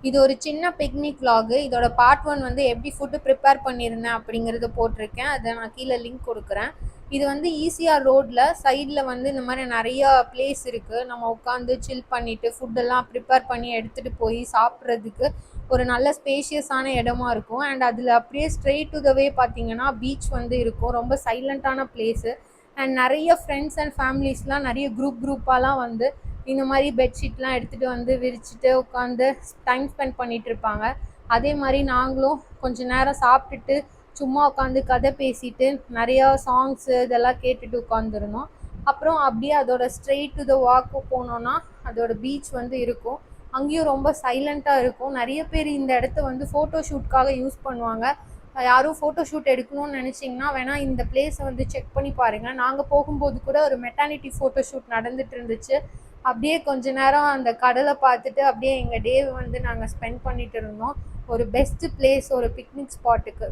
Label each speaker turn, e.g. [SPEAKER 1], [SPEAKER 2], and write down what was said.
[SPEAKER 1] இது ஒரு சின்ன பிக்னிக் vlog. இதோட பார்ட் 1 வந்து எப்படி ஃபுட்டு ப்ரிப்பேர் பண்ணியிருந்தேன் அப்படிங்கிறத போட்டிருக்கேன். அதை நான் கீழே லிங்க் கொடுக்குறேன். இது வந்து ஈசிஆர் ரோட்டில் சைடில் வந்து இந்த மாதிரி நிறையா பிளேஸ் இருக்குது. நம்ம உட்காந்து சில் பண்ணிவிட்டு ஃபுட்டெல்லாம் ப்ரிப்பேர் பண்ணி எடுத்துகிட்டு போய் சாப்பிட்றதுக்கு ஒரு நல்ல ஸ்பேஷியஸான இடமா இருக்கும். அண்ட் அதில் அப்படியே ஸ்ட்ரெயிட் டு த வே பார்த்தீங்கன்னா பீச் வந்து இருக்கும். ரொம்ப சைலண்ட்டான பிளேஸு. அண்ட் நிறைய ஃப்ரெண்ட்ஸ் அண்ட் ஃபேமிலிஸ்லாம் நிறைய குரூப்பாலாம் வந்து இந்த மாதிரி பெட்ஷீட்லாம் எடுத்துகிட்டு வந்து விரிச்சிட்டு உட்காந்து டைம் ஸ்பெண்ட் பண்ணிகிட்டு இருப்பாங்க. அதே மாதிரி நாங்களும் கொஞ்சம் நேரம் சாப்பிட்டுட்டு சும்மா உட்காந்து கதை பேசிட்டு நிறையா சாங்ஸு இதெல்லாம் கேட்டுட்டு உட்காந்துருந்தோம். அப்புறம் அப்படியே அதோட ஸ்ட்ரெயிட் டு த வாக்கு போனோன்னா அதோட பீச் வந்து இருக்கும். அங்கேயும் ரொம்ப சைலண்ட்டாக இருக்கும். நிறைய பேர் இந்த இடத்த வந்து ஃபோட்டோ ஷூட்காக யூஸ் பண்ணுவாங்க. யாரும் ஃபோட்டோ ஷூட் எடுக்கணும்னு நினச்சிங்கன்னா வேணால் இந்த பிளேஸை வந்து செக் பண்ணி பாருங்கள். நாங்கள் போகும்போது கூட ஒரு மெட்டர்னிட்டி ஃபோட்டோ ஷூட் நடந்துட்டு இருந்துச்சு. அப்படியே கொஞ்ச நேரம் அந்த கடலை பார்த்துட்டு அப்படியே எங்கள் டே வந்து நாங்கள் ஸ்பெண்ட் பண்ணிட்டு இருந்தோம். ஒரு பெஸ்ட் பிளேஸ் ஒரு பிக்னிக் ஸ்பாட்டுக்கு.